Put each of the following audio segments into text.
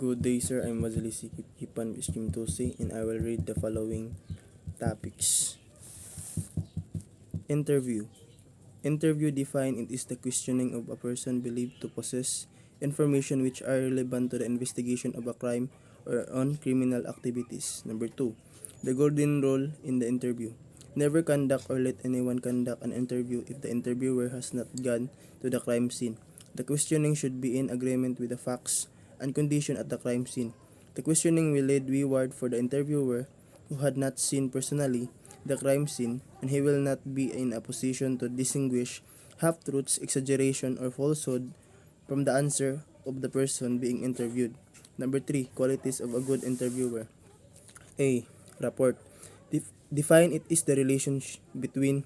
Good day, sir. I'm Mazalisi Kipan Vishkim Tusi, and I will read the following topics. Interview. Interview defined it is the questioning of a person believed to possess information which are relevant to the investigation of a crime or on criminal activities. Number 2. The golden rule in the interview. Never conduct or let anyone conduct an interview if the interviewer has not gone to the crime scene. The questioning should be in agreement with the facts and condition at the crime scene. The questioning will lead reward for the interviewer who had not seen personally the crime scene, and he will not be in a position to distinguish half-truths, exaggeration, or falsehood from the answer of the person being interviewed. Number 3. Qualities of a good interviewer. A. Rapport. Define it is the relationship between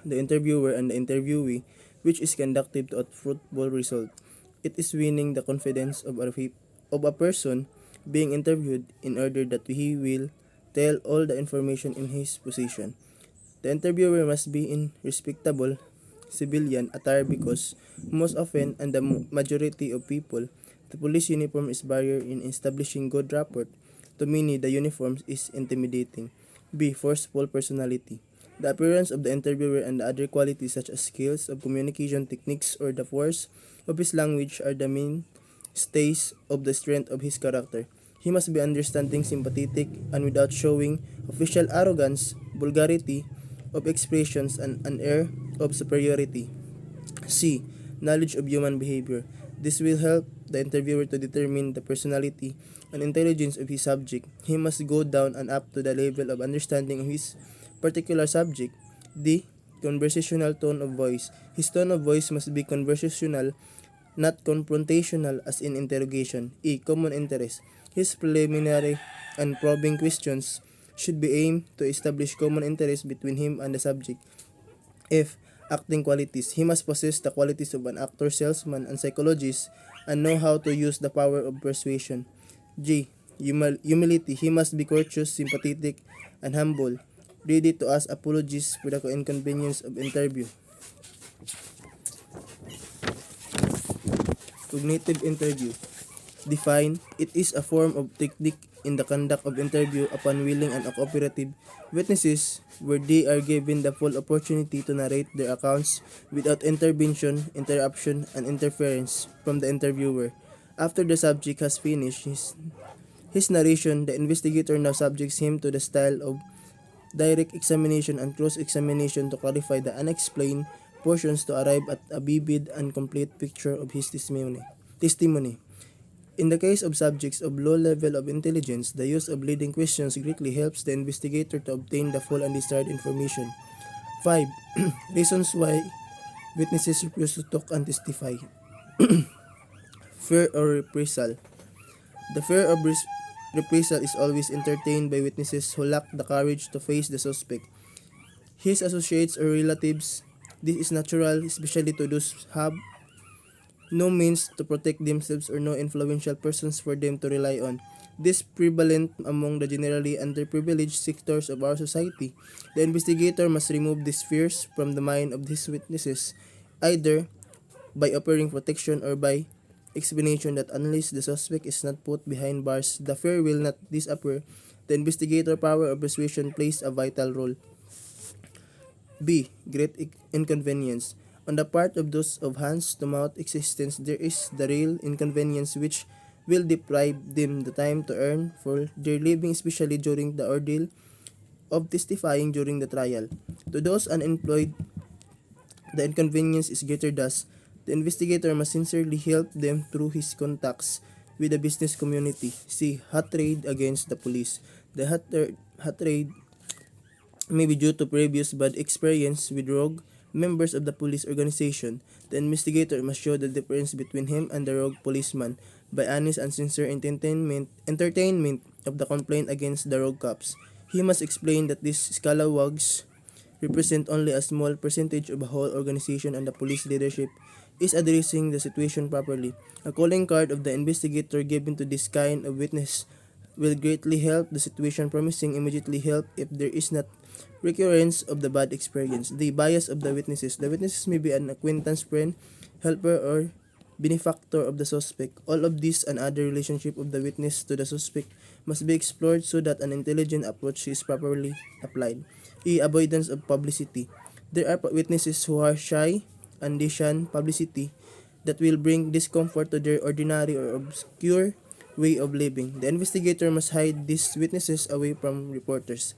the interviewer and the interviewee which is conducive to a fruitful result. It is winning the confidence of a person being interviewed in order that he will tell all the information in his position. The interviewer must be in respectable civilian attire because most often and the majority of people, the police uniform is barrier in establishing good rapport. To many, the uniform is intimidating. B. Forceful personality. The appearance of the interviewer and the other qualities such as skills of communication techniques or the force of his language are the mainstays of the strength of his character. He must be understanding, sympathetic, and without showing official arrogance, vulgarity of expressions, and an air of superiority. C. Knowledge of human behavior. This will help the interviewer to determine the personality and intelligence of his subject. He must go down and up to the level of understanding of his particular subject. D. Conversational tone of voice. His tone of voice must be conversational, not confrontational as in interrogation. E. Common interest. His preliminary and probing questions should be aimed to establish common interest between him and the subject. F. Acting qualities. He must possess the qualities of an actor, salesman, and psychologist and know how to use the power of persuasion. G. Humility. He must be courteous, sympathetic, and humble, ready to ask apologies for the inconvenience of interview. Cognitive interview. Define, it is a form of technique in the conduct of interview upon willing and cooperative witnesses where they are given the full opportunity to narrate their accounts without intervention, interruption, and interference from the interviewer. After the subject has finished his narration, the investigator now subjects him to the style of direct examination and cross-examination to clarify the unexplained portions to arrive at a vivid and complete picture of his testimony. In the case of subjects of low level of intelligence, the use of leading questions greatly helps the investigator to obtain the full and desired information. 5. Reasons why witnesses refuse to talk and testify. Fear or reprisal. The fear of reprisal is always entertained by witnesses who lack the courage to face the suspect, his associates or relatives. This is natural, especially to those who have no means to protect themselves or no influential persons for them to rely on. This is prevalent among the generally underprivileged sectors of our society. The investigator must remove these fears from the mind of these witnesses, either by offering protection or by explanation that unless the suspect is not put behind bars, the fear will not disappear. The investigator power of persuasion plays a vital role. B. Great inconvenience. On the part of those of hands-to-mouth existence, there is the real inconvenience which will deprive them the time to earn for their living, especially during the ordeal of testifying during the trial. To those unemployed, the inconvenience is greater thus. The investigator must sincerely help them through his contacts with the business community. C. Hatred against the police. The hatred may be due to previous bad experience with rogue members of the police organization. The investigator must show the difference between him and the rogue policeman by honest and sincere entertainment of the complaint against the rogue cops. He must explain that these scalawags represent only a small percentage of the whole organization and the police leadership is addressing the situation properly. A calling card of the investigator given to this kind of witness will greatly help the situation, promising immediately help if there is not recurrence of the bad experience. The bias of the witnesses. The witnesses may be an acquaintance, friend, helper, or benefactor of the suspect. All of these and other relationship of the witness to the suspect must be explored so that an intelligent approach is properly applied. E. Avoidance of publicity. There are witnesses who are shy and they shun publicity that will bring discomfort to their ordinary or obscure way of living. The investigator must hide these witnesses away from reporters.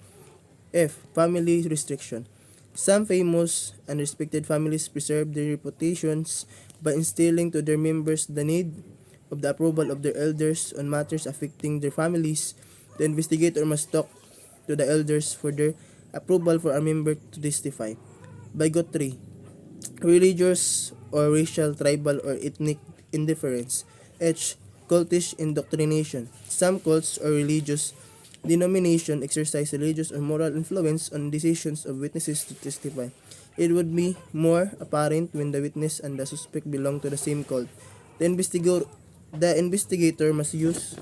F. Family restriction. Some famous and respected families preserve their reputations by instilling to their members the need of the approval of their elders on matters affecting their families. The investigator must talk to the elders for their approval for a member to testify. Bigot 3. Religious or racial, tribal, or ethnic indifference. H. Cultish indoctrination. Some cults or religious denomination exercise religious or moral influence on decisions of witnesses to testify. It would be more apparent when the witness and the suspect belong to the same cult. The investigator must use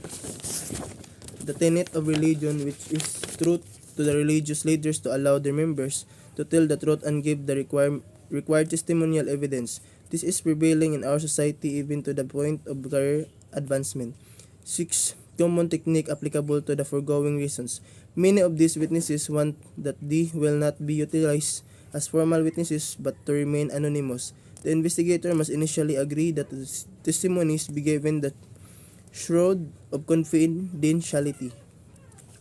the tenet of religion, which is truth, to the religious leaders to allow their members to tell the truth and give the required testimonial evidence. This is prevailing in our society even to the point of career advancement. 6. Common technique applicable to the foregoing reasons. Many of these witnesses want that they will not be utilized as formal witnesses but to remain anonymous. The investigator must initially agree that the testimonies be given the shroud of confidentiality.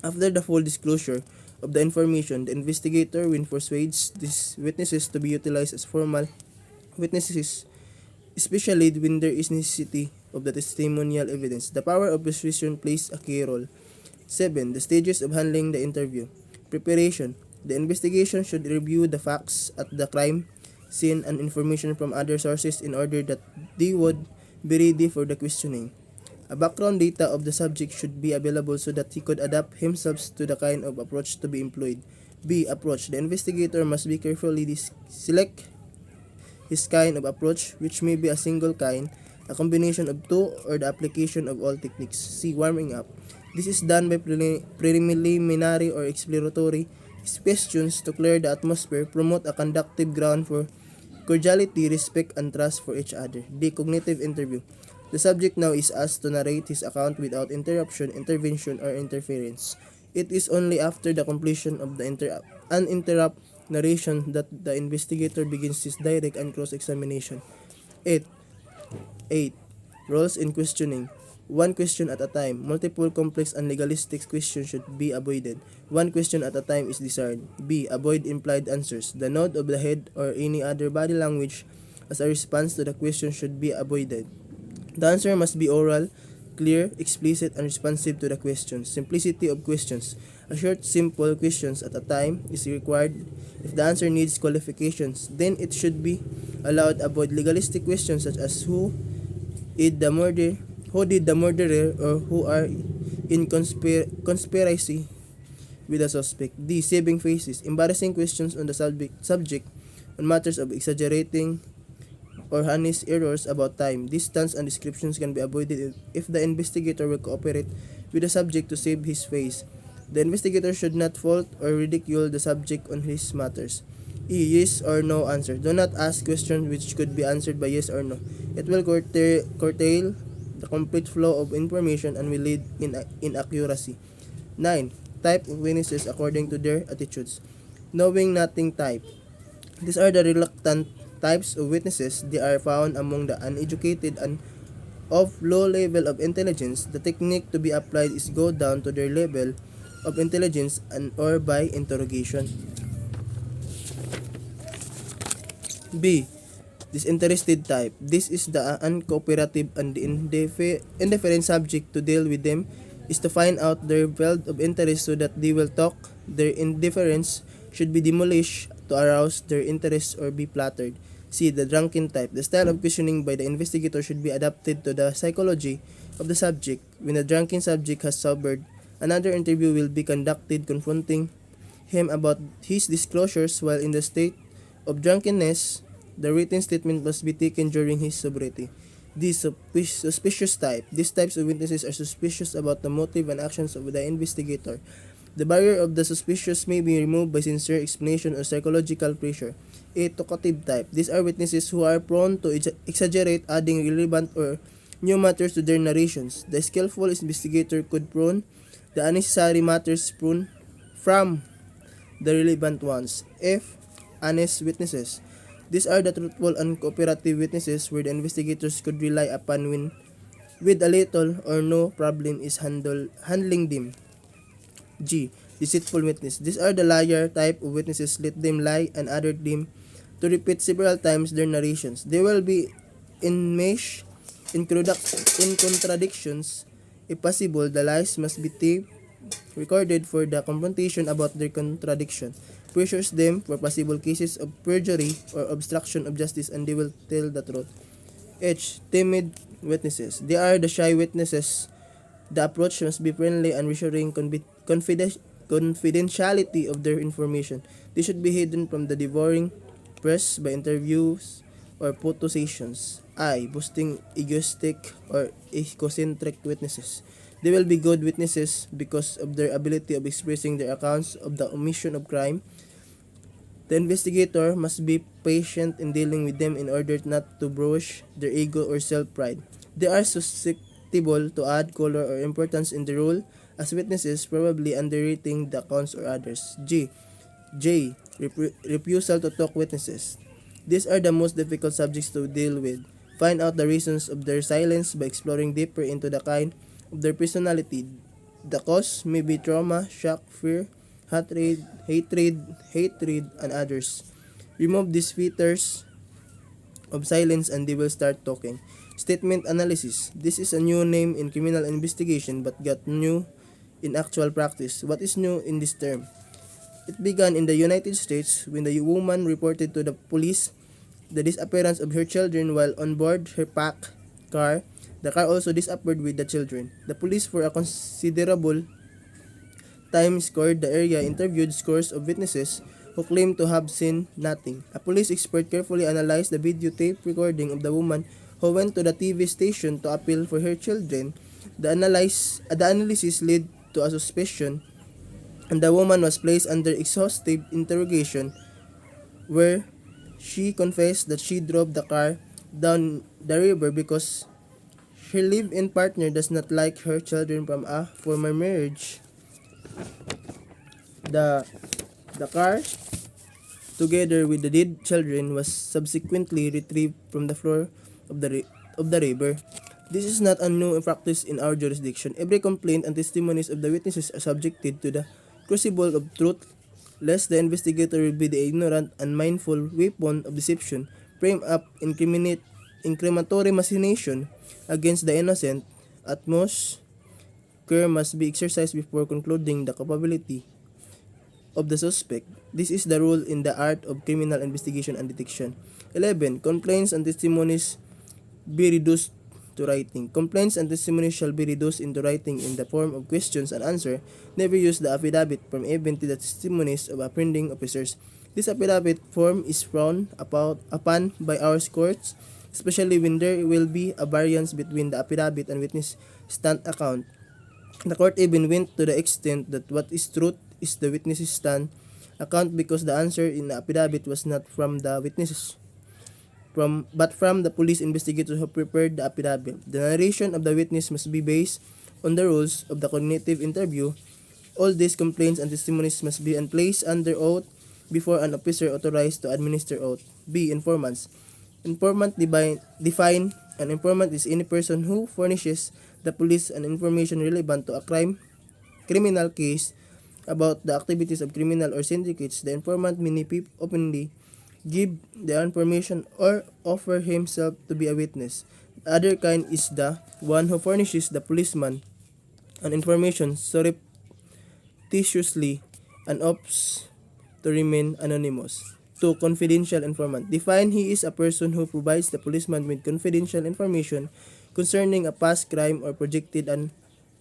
After the full disclosure of the information, the investigator will persuades these witnesses to be utilized as formal witnesses, especially when there is necessity of the testimonial evidence. The power of persuasion plays a key role. 7. The stages of handling the interview. Preparation. The investigation should review the facts at the crime scene and information from other sources in order that they would be ready for the questioning. A background data of the subject should be available so that he could adapt himself to the kind of approach to be employed. B. Approach. The investigator must be carefully select his kind of approach, which may be a single kind, a combination of two, or the application of all techniques. C. Warming up. This is done by preliminary or exploratory questions to clear the atmosphere, promote a conductive ground for cordiality, respect, and trust for each other. D. Cognitive interview. The subject now is asked to narrate his account without interruption, intervention, or interference. It is only after the completion of the uninterrupted narration that the investigator begins his direct and cross-examination. 8. 8. Roles in questioning. One question at a time. Multiple complex and legalistic questions should be avoided. One question at a time is desired. B. Avoid implied answers. The nod of the head or any other body language as a response to the question should be avoided. The answer must be oral, clear, explicit, and responsive to the question. Simplicity of questions. A short, simple questions at a time is required. If the answer needs qualifications, then it should be allowed. Avoid legalistic questions such as who did the murderer, or who are in conspiracy with the suspect. D. Saving faces. Embarrassing questions on the subject on matters of exaggerating or honest errors about time, distance, and descriptions can be avoided if the investigator will cooperate with the subject to save his face. The investigator should not fault or ridicule the subject on his matters. E. Yes or no answer. Do not ask questions which could be answered by yes or no. It will curtail the complete flow of information and will lead in inaccuracy. 9. Type of witnesses according to their attitudes. Knowing nothing type. These are the reluctant types of witnesses. They are found among the uneducated and of low level of intelligence. The technique to be applied is go down to their level of intelligence and or by interrogation. B. Disinterested type. This is the uncooperative and the indifferent subject. To deal with them is to find out their field of interest so that they will talk. Their indifference should be demolished to arouse their interest or be flattered. C. The drunken type. The style of questioning by the investigator should be adapted to the psychology of the subject. When the drunken subject has sobered, another interview will be conducted confronting him about his disclosures while in the state of drunkenness. The written statement must be taken during his sobriety. D. Suspicious type. These types of witnesses are suspicious about the motive and actions of the investigator. The barrier of the suspicious may be removed by sincere explanation or psychological pressure. a talkative type. These are witnesses who are prone to exaggerate, adding irrelevant or new matters to their narrations. The skillful investigator could prune the unnecessary matters from the relevant ones. F. Honest witnesses. These are the truthful and cooperative witnesses where the investigators could rely upon when with a little or no problem is handling them. G. Deceitful witness. These are the liar type of witnesses. Let them lie and order them to repeat several times their narrations. They will be enmeshed in contradictions. If possible, the lies must be taped, recorded for the confrontation about their contradiction. Pressures them for possible cases of perjury or obstruction of justice, and they will tell the truth. H. Timid witnesses. They are the shy witnesses. The approach must be friendly and reassuring confidentiality of their information. They should be hidden from the devouring press by interviews or photo sessions. I. Boasting, egoistic, or egocentric witnesses. They will be good witnesses because of their ability of expressing their accounts of the omission of crime. The investigator must be patient in dealing with them in order not to bruise their ego or self-pride. They are susceptible to add color or importance in the role as witnesses, probably underrating the accounts or others. J. Refusal to talk witnesses. These are the most difficult subjects to deal with. Find out the reasons of their silence by exploring deeper into the kind of their personality. The cause may be trauma, shock, fear, hatred, and others. Remove these features of silence and they will start talking. Statement analysis. This is a new name in criminal investigation but got new in actual practice. What is new in this term? It began in the United States when the woman reported to the police the disappearance of her children while on board her packed car. The car also disappeared with the children. The police for a considerable time scoured the area, interviewed scores of witnesses who claimed to have seen nothing. A police expert carefully analyzed the videotape recording of the woman who went to the TV station to appeal for her children. The analysis led to a suspicion, and the woman was placed under exhaustive interrogation, where she confessed that she drove the car down the river because her live-in partner does not like her children from a former marriage. The car, together with the dead children, was subsequently retrieved from the floor of the river. This is not a new practice in our jurisdiction. Every complaint and testimonies of the witnesses are subjected to the crucible of truth, lest the investigator will be the ignorant and mindful weapon of deception, frame up incriminatory machination against the innocent. At most, care must be exercised before concluding the culpability of the suspect. This is the rule in the art of criminal investigation and detection. 11. Complaints and testimonies be reduced to writing. Complaints and testimonies shall be reduced into writing in the form of questions and answer. Never use the affidavit form even to the testimonies of apprehending officers. This affidavit form is frowned upon by our courts, especially when there will be a variance between the affidavit and witness stand account. The court even went to the extent that what is truth is the witness's stand account because the answer in the affidavit was not from the witnesses but from the police investigators who prepared the affidavit. The narration of the witness must be based on the rules of the cognitive interview. All these complaints and testimonies must be placed under oath before an officer authorized to administer oath. B. Informants. Informant define an informant is any person who furnishes the police an information relevant to a criminal case about the activities of criminal or syndicates. The informant may openly give the information or offer himself to be a witness. The other kind is the one who furnishes the policeman an information surreptitiously and opts to remain anonymous. 2. Confidential informant. Define he is a person who provides the policeman with confidential information concerning a past crime or projected and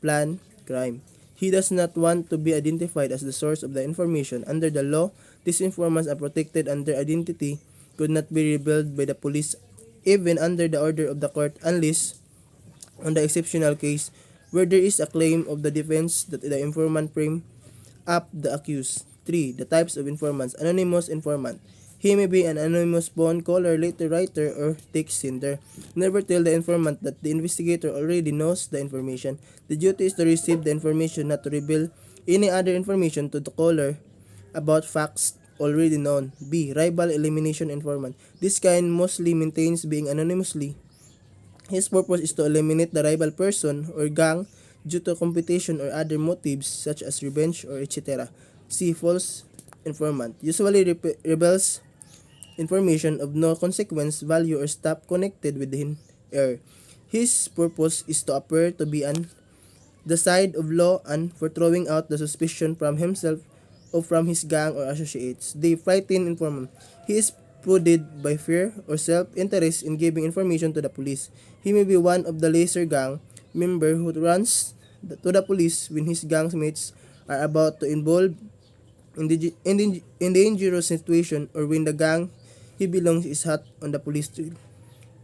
planned crime. He does not want to be identified as the source of the information. Under the law, these informants are protected and their identity could not be revealed by the police even under the order of the court unless on the exceptional case where there is a claim of the defense that the informant frame up the accused. 3. The types of informants. Anonymous informant. He may be an anonymous phone caller, letter writer, or text sender. Never tell the informant that the investigator already knows the information. The duty is to receive the information, not to reveal any other information to the caller about facts already known. B. Rival elimination informant. This kind mostly maintains being anonymously. His purpose is to eliminate the rival person or gang due to competition or other motives such as revenge or etc. C. False informant. Usually rebels information of no consequence, value, or stuff connected with him error. His purpose is to appear to be on the side of law and for throwing out the suspicion from himself or from his gang or associates. They frighten informant. He is pruded by fear or self-interest in giving information to the police. He may be one of the laser gang member who runs to the police when his gang mates are about to involve in dangerous situation or when the gang he belongs is hot on the police trail.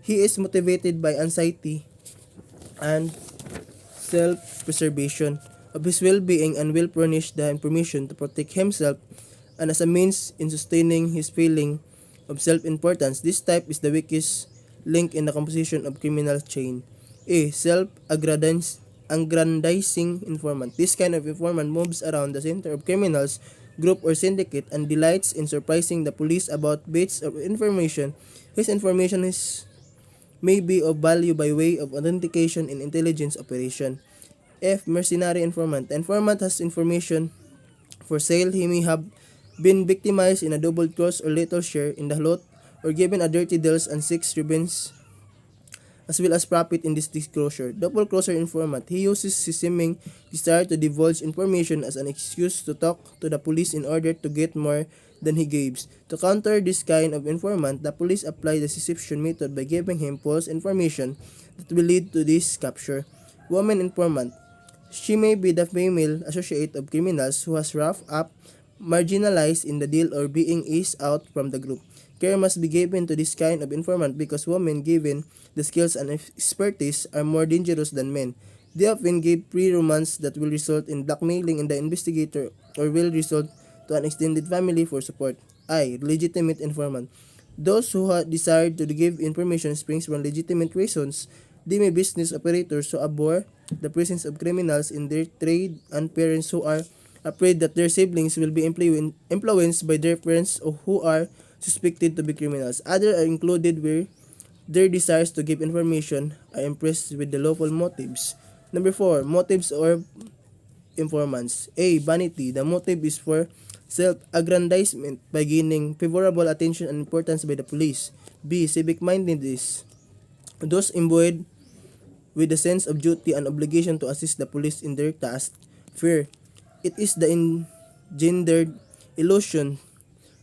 He is motivated by anxiety and self-preservation of his well-being and will furnish the information to protect himself and as a means in sustaining his feeling of self-importance. This type is the weakest link in the composition of criminal chain. A. Self-aggrandizing informant. This kind of informant moves around the center of criminals group or syndicate and delights in surprising the police about bits of information. His information may be of value by way of authentication in intelligence operation. F. Mercenary informant. The informant has information for sale. He may have been victimized in a double cross or little share in the loot or given a dirty deals and seeks revenge as well as profit in this disclosure. Double crosser informant. He uses his seeming desire to divulge information as an excuse to talk to the police in order to get more than he gives. To counter this kind of informant, the police apply the deception method by giving him false information that will lead to this capture. Woman informant. She may be the female associate of criminals who has roughed up, marginalized in the deal or being eased out from the group. Care must be given to this kind of informant because women given the skills and expertise are more dangerous than men. They often give pre-romance that will result in blackmailing in the investigator or will result to an extended family for support. I. Legitimate informant. Those who desire to give information springs from legitimate reasons. They may business operators who abhor the presence of criminals in their trade and parents who are afraid that their siblings will be influenced by their friends or who are suspected to be criminals. Others are included where their desires to give information are impressed with the lawful motives. Number 4. Motives or informants. A. Vanity. The motive is for self-aggrandizement by gaining favorable attention and importance by the police. B. Civic-mindedness. Those imbued with a sense of duty and obligation to assist the police in their task. Fear. It is the engendered illusion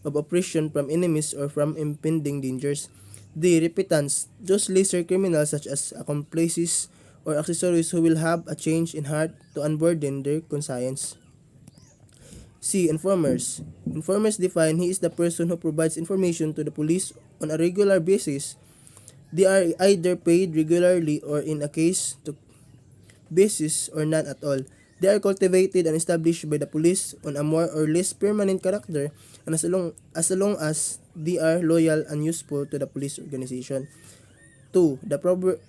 of oppression from enemies or from impending dangers. D. Repentance. Those lesser criminals such as accomplices or accessories who will have a change in heart to unburden their conscience. C. Informers. Informers define he is the person who provides information to the police on a regular basis. They are either paid regularly or in a case to basis or none at all. They are cultivated and established by the police on a more or less permanent character and as long as they are loyal and useful to the police organization. 2. The probable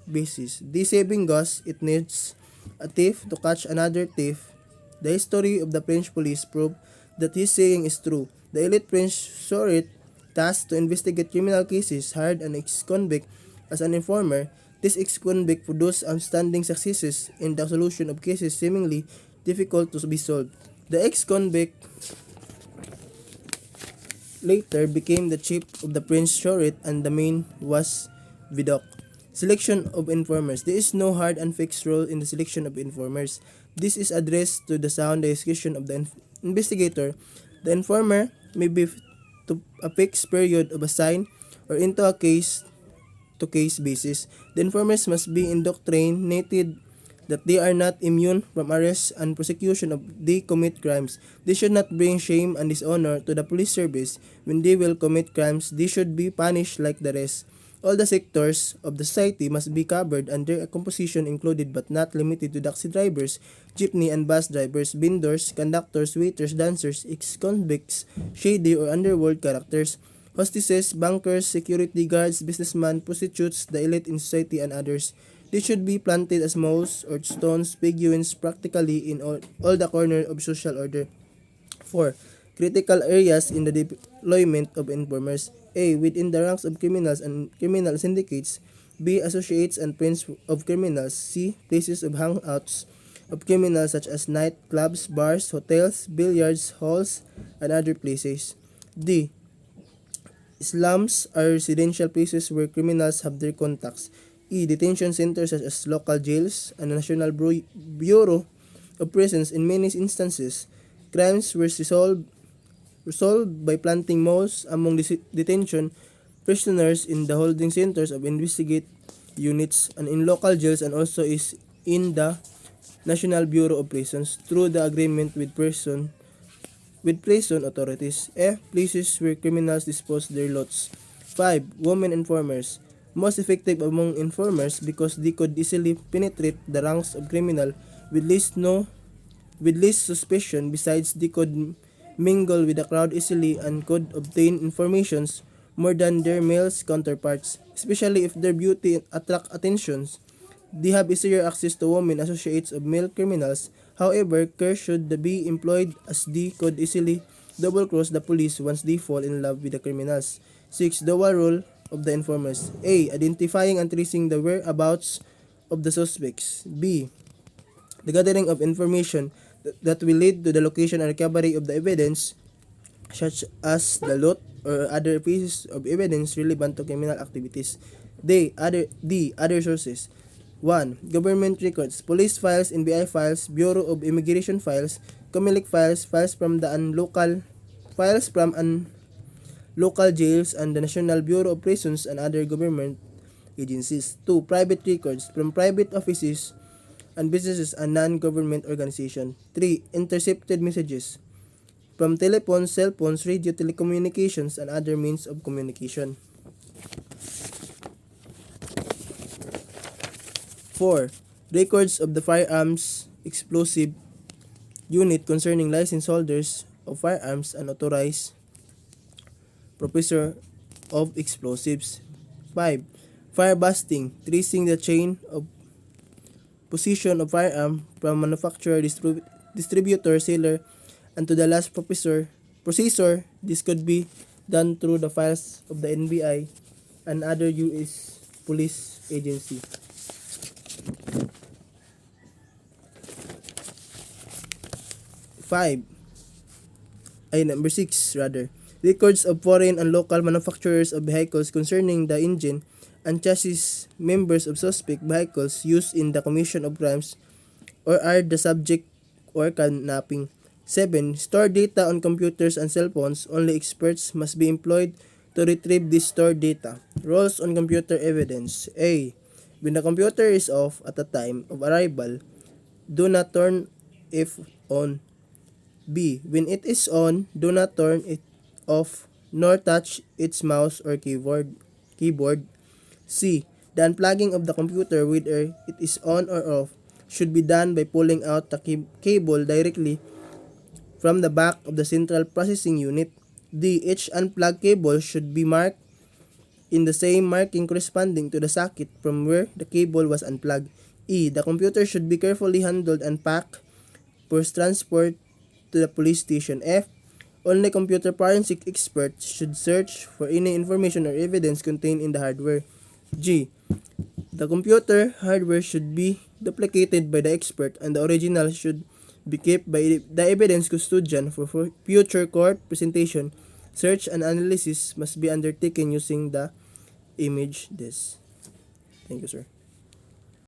basis. The saving goes, it needs a thief to catch another thief. The history of the French police prove that his saying is true. The elite French Sorit tasked to investigate criminal cases hired an ex-convict as an informer. This ex-convict produced outstanding successes in the solution of cases seemingly difficult to be solved. The ex-convict later became the chief of the French Sorit and the main was Vidocq. Selection of informers. There is no hard and fixed rule in the selection of informers. This is addressed to the sound discretion of the investigator. The informer may be to a fixed period of assigned or into a case-to-case basis. The informers must be indoctrinated that they are not immune from arrest and prosecution if they commit crimes. They should not bring shame and dishonor to the police service. When they will commit crimes, they should be punished like the rest. All the sectors of the society must be covered under a composition included but not limited to taxi drivers, jeepney and bus drivers, vendors, conductors, waiters, dancers, ex-convicts, shady or underworld characters, hostesses, bankers, security guards, businessmen, prostitutes, the elite in society, and others. They should be planted as moles or stones, figurines practically in all the corners of social order. 4. Critical areas in the deployment of informers. A. Within the ranks of criminals and criminal syndicates. B. Associates and friends of criminals. C. Places of hangouts of criminals such as nightclubs, bars, hotels, billiards, halls, and other places. D. Slums are residential places where criminals have their contacts. E. Detention centers such as local jails and the National Bureau of Prisons. In many instances, crimes were resolved by planting moles among detention prisoners in the holding centers of investigate units and in local jails, and also is in the National Bureau of Prisons through the agreement with prison authorities. F. Places where criminals dispose their lots. 5. Women informers. Most effective among informers because they could easily penetrate the ranks of criminal with least suspicion. Besides, they could mingle with the crowd easily and could obtain informations more than their male counterparts, especially if their beauty attract attentions. They have easier access to women associates of male criminals. However, care should be employed as they could easily double-cross the police once they fall in love with the criminals. 6. Dual role of the informers. A. Identifying and tracing the whereabouts of the suspects. B. The gathering of information that will lead to the location and recovery of the evidence, such as the loot or other pieces of evidence relevant to criminal activities. D. Other sources. 1. Government records, police files, NBI files, Bureau of Immigration files, Comelec files, files from local jails and the National Bureau of Prisons and other government agencies. 2. Private records from private offices and businesses and non-government organizations. 3. Intercepted messages from telephones, cell phones, radio, telecommunications, and other means of communication. 4. Records of the firearms explosive unit concerning license holders of firearms and authorized purchaser of explosives. 5. Fire busting, tracing the chain of position of firearm from manufacturer, distributor, seller, and to the last processor. This could be done through the files of the NBI and other U.S. police agency. 6. Records of foreign and local manufacturers of vehicles concerning the engine and chassis members of suspect vehicles used in the commission of crimes or are the subject or kidnapping. 7. Store data on computers and cell phones. Only experts must be employed to retrieve this stored data. Roles on computer evidence. A. When the computer is off at the time of arrival, do not turn it on. B. When it is on, do not turn it off nor touch its mouse or keyboard. C. The unplugging of the computer, whether it is on or off, should be done by pulling out the cable directly from the back of the central processing unit. D. Each unplugged cable should be marked in the same marking corresponding to the socket from where the cable was unplugged. E. The computer should be carefully handled and packed for transport to the police station. F. Only computer forensic experts should search for any information or evidence contained in the hardware. G. The computer hardware should be duplicated by the expert and the original should be kept by the evidence custodian for future court presentation. Search and analysis must be undertaken using the image disk. Thank you, sir.